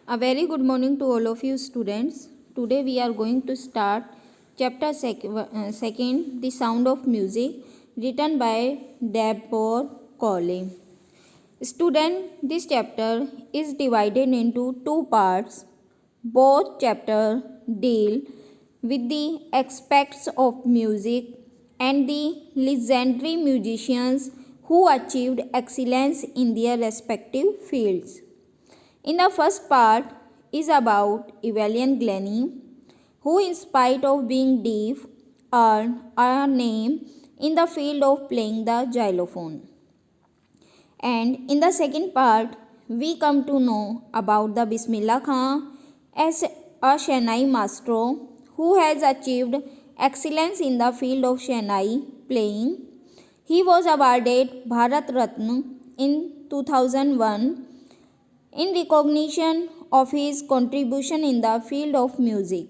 A very good morning to all of you students. Today we are going to start chapter second, The Sound of Music, written by Deborah Corley. Student, this chapter is divided into two parts. Both chapters deal with the aspects of music and the legendary musicians who achieved excellence in their respective fields. In the first part is about Evelyn Glennie, who in spite of being deaf earned a name in the field of playing the xylophone. And in the second part, we come to know about the Bismillah Khan as a Shehnai maestro who has achieved excellence in the field of Shehnai playing. He was awarded Bharat Ratna in 2001 in recognition of his contribution in the field of music.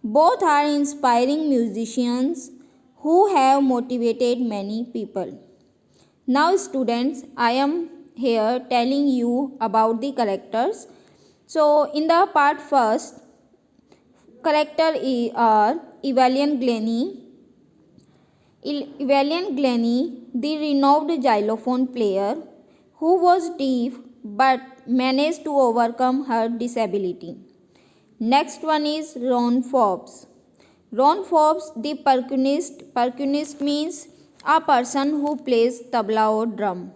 Both are inspiring musicians who have motivated many people. Now students, I am here telling you about the characters. So in the part first, character are Evelyn Glennie. Evelyn Glennie, the renowned xylophone player who was deaf but managed to overcome her disability. Next one is Ron Forbes. Ron Forbes, the percussionist. Percussionist means a person who plays tabla or drum,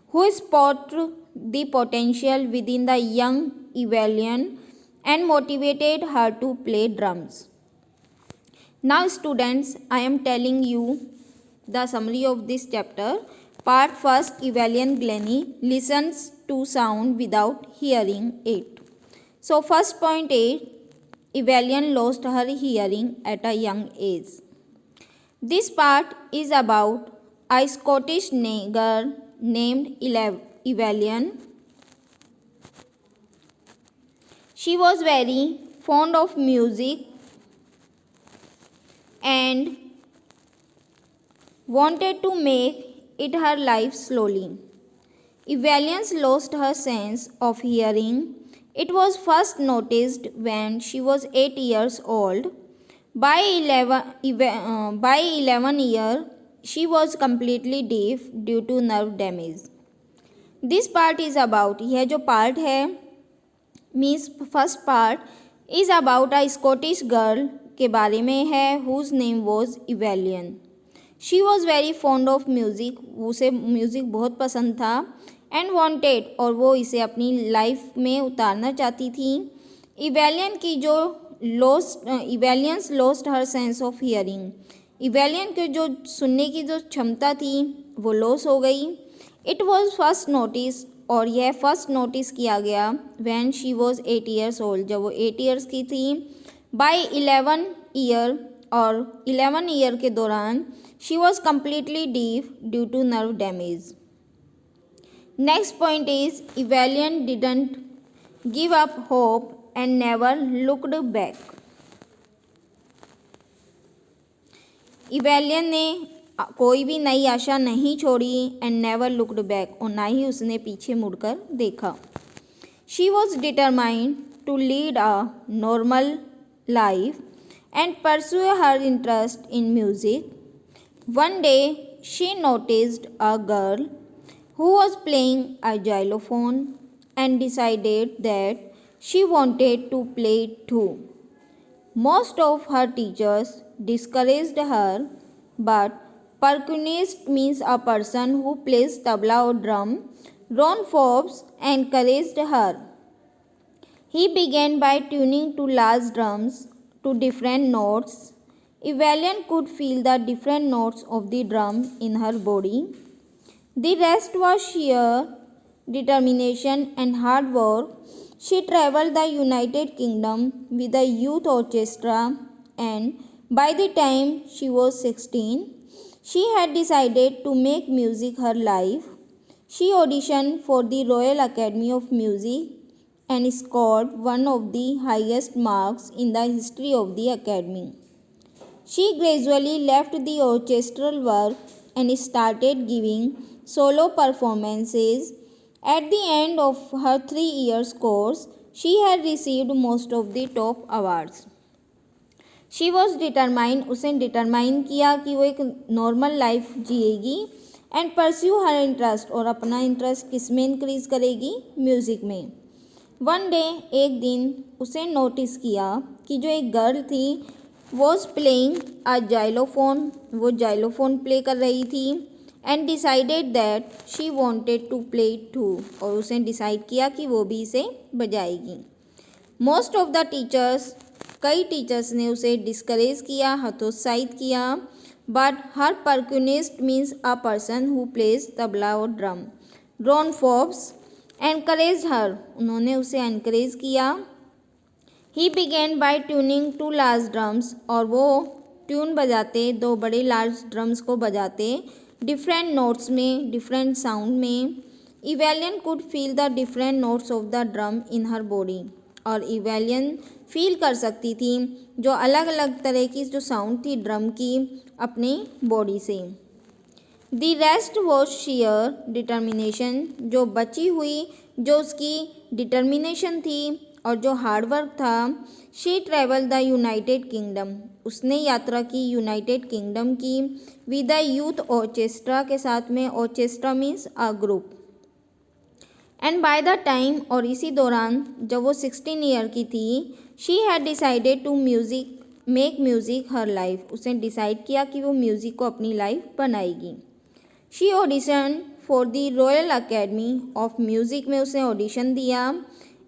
who spotted the potential within the young Evelyn and motivated her to play drums. Now students, I am telling you the summary of this chapter. Part first, Evelyn Glennie listens to sound without hearing it. So first point is, Evelyn lost her hearing at a young age. This part is about a Scottish girl named Evelyn. She was very fond of music and wanted to make it her life slowly. Evelyn lost her sense of hearing. It was first noticed when she was 8 years old. By 11 years, she was completely deaf due to nerve damage. This part is about, यह जो part है means first part is about a Scottish girl के बारे में है whose name was Evelyn. She was very fond of music. उसे music बहुत पसंद था एंड वांटेड और वो इसे अपनी लाइफ में उतारना चाहती थी. इवेलियन की जो Evelyn's lost her sense of hearing. Evelyn के जो सुनने की जो क्षमता थी वो लॉस हो गई. इट वॉज फर्स्ट नोटिस और यह फर्स्ट नोटिस किया गया when she was 8 years old, जब वो 8 ईयर्स की थी. बाय 11 ईयर और 11 ईयर के दौरान she was completely deaf due to nerve damage. Next point is Evelyn didn't give up hope and never looked back. इवेलियन ने कोई भी नई आशा नहीं छोड़ी एंड नेवर लुक्ड बैक और ना ही उसने पीछे मुड़कर देखा. She was determined to lead a normal life and pursue her interest in music. One day she noticed a girl who was playing a xylophone and decided that she wanted to play it too. Most of her teachers discouraged her, but percussionist means a person who plays tabla or drum. Ron Forbes encouraged her. He began by tuning to large drums to different notes. Evelyn could feel the different notes of the drum in her body. The rest was sheer determination and hard work. She traveled the United Kingdom with a youth orchestra, and by the time she was 16, she had decided to make music her life. She auditioned for the Royal Academy of Music and scored one of the highest marks in the history of the Academy. She gradually left the orchestral work and started giving solo performances. At the end of her 3 years course, She had received most of the top awards. She was determined, उसने determine किया कि वो एक normal life जिएगी and pursue her interest, और अपना interest किस में इंक्रीज करेगी, म्यूज़िक में. वन डे, एक दिन उसे नोटिस किया कि जो एक गर्ल थी वॉज प्लेइंग अ जाइलोफोन, वो जाइलोफोन प्ले कर रही थी and decided that she wanted to play it too, और उसने डिसाइड किया कि वो भी इसे बजाएगी. मोस्ट ऑफ द टीचर्स, कई टीचर्स ने उसे डिस्करेज किया, हतोत्साहित किया. But her percussionist means a person who plays tabla और drum. Ron Forbes encourage her, उन्होंने उसे एनकरेज किया. He began by tuning to large drums, और वो ट्यून बजाते, दो बड़े लार्ज ड्रम्स को बजाते डिफरेंट नोट्स में, डिफरेंट साउंड में. Evelyn could feel the different notes of the drum in her body, और इवेलियन फील कर सकती थी जो अलग अलग तरह की जो साउंड थी ड्रम की अपनी बॉडी से. The rest was share determination, जो बची हुई जो उसकी डिटर्मिनेशन थी और जो हार्डवर्क था. She travel the United Kingdom, उसने यात्रा की यूनाइटेड किंगडम की. विद द यूथ ऑर्केस्ट्रा, के साथ में, orchestra means a group. And by the time, और इसी दौरान जब वो 16 ईयर की थी, she had decided to make music her life, उसने डिसाइड किया कि वो म्यूज़िक को अपनी लाइफ बनाएगी. She audition for the Royal Academy of Music में उसने ऑडिशन दिया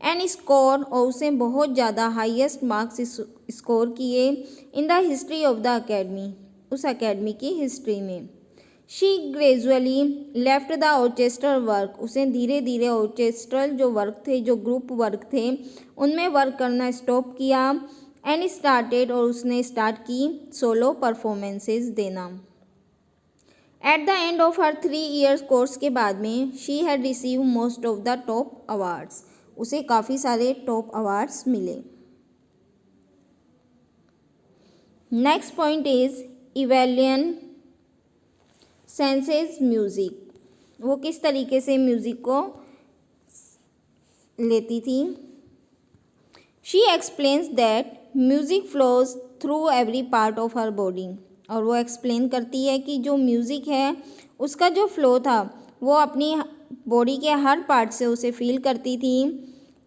एंड स्कोर, और उसने बहुत ज़्यादा हाईएस्ट मार्क्स स्कोर किए in the history of the academy, उस अकेडमी की हिस्ट्री में. She gradually left the orchestral work, उसने धीरे धीरे ऑर्केस्ट्रल जो वर्क थे, जो ग्रुप वर्क थे, उनमें वर्क करना स्टॉप किया. एंड स्टार्टेड, और उसने स्टार्ट की सोलो परफॉर्मेंसेस देना. At the end of her 3 years course के बाद में she had receive most of the top awards, उसे काफ़ी सारे टॉप अवार्ड्स मिले. Next point is Evelyn senses music, वो किस तरीके से म्यूज़िक को लेती थी. She explains that music flows through every part of her body, और वो एक्सप्लेन करती है कि जो म्यूज़िक है उसका जो फ्लो था वो अपनी बॉडी के हर पार्ट से उसे फील करती थी.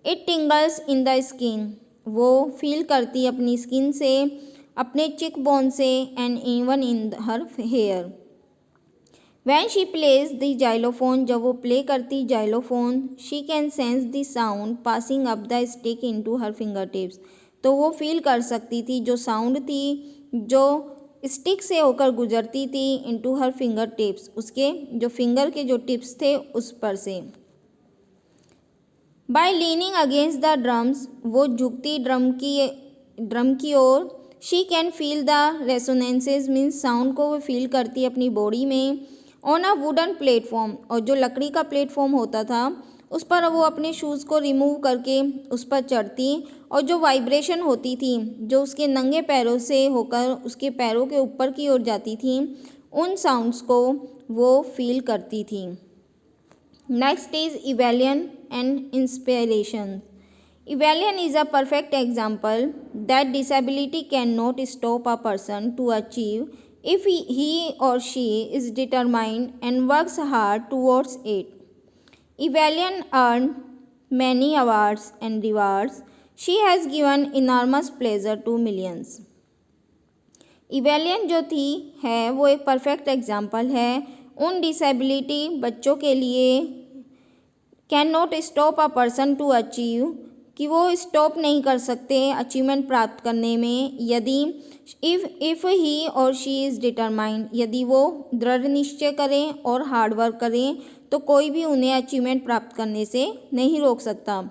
It tingles in the skin, वो फील करती अपनी स्किन से, अपने चिक बोन से and even in her hair. When she plays the xylophone, जब वो प्ले करती xylophone, she can sense the sound passing up the stick into her finger tips, तो वो फील कर सकती थी जो साउंड थी जो स्टिक से होकर गुजरती थी इनटू हर फिंगर टिप्स, उसके जो फिंगर के जो टिप्स थे उस पर से. By leaning against the drums, वो झुकती ड्रम की ओर. She can feel the resonances means sound को वो फील करती अपनी बॉडी में. ऑन अ वुडन प्लेटफॉर्म, और जो लकड़ी का प्लेटफॉर्म होता था उस पर वो अपने शूज़ को रिमूव करके उस पर चढ़ती, और जो वाइब्रेशन होती थी जो उसके नंगे पैरों से होकर उसके पैरों के ऊपर की ओर जाती थी, उन साउंड्स को वो फील करती थी. Next is Evelyn and inspiration. Evelyn is a perfect example that disability cannot stop a person to achieve if he or she is determined and works hard towards it. Evelyn earned many awards and rewards. She has given enormous pleasure to millions. इवेलियन जो थी है वो एक perfect example है उन disability बच्चों के लिए. Can not stop a person to achieve, कि वो स्टॉप नहीं कर सकते अचीवमेंट प्राप्त करने में, यदि इफ़ ही और शी इज़ डिटरमाइंड, यदि वो दृढ़ निश्चय करें और हार्ड वर्क करें तो कोई भी उन्हें अचीवमेंट प्राप्त करने से नहीं रोक सकता.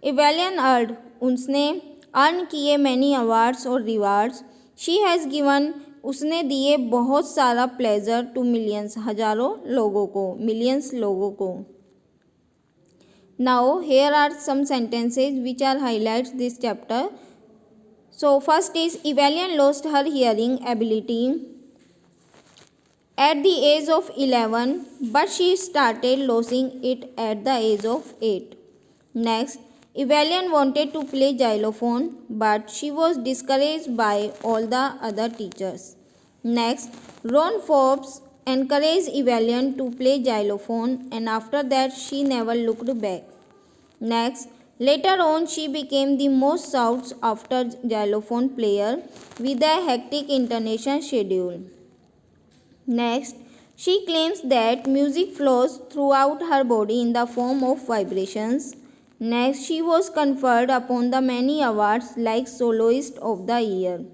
इवेलियन अर्ड, उसने अर्न किए मैनी अवार्ड्स और रिवार्ड्स. शी हैज़ गिवन, उसने दिए बहुत सारा प्लेजर टू मिलियंस, हज़ारों लोगों को, मिलियंस लोगों को. Now here are some sentences which are highlights this chapter. So first is Evelyn lost her hearing ability at the age of 11, but she started losing it at the age of 8. Next, Evelyn wanted to play xylophone, but she was discouraged by all the other teachers. Next, Ron Forbes encouraged Evelyn to play xylophone, and after that she never looked back. Next, later on she became the most sought after xylophone player with a hectic international schedule. Next, she claims that music flows throughout her body in the form of vibrations. Next, she was conferred upon the many awards like Soloist of the Year.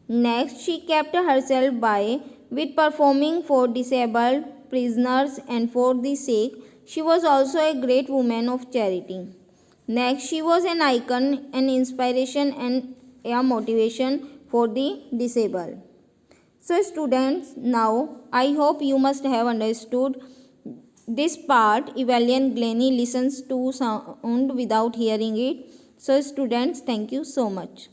Next, she kept herself by with performing for disabled prisoners and for the sick. She was also a great woman of charity. Next, she was an icon, an inspiration, and a motivation for the disabled. So, students, now I hope you must have understood this part. Evelyn Glennie listens to sound without hearing it. So, students, thank you so much.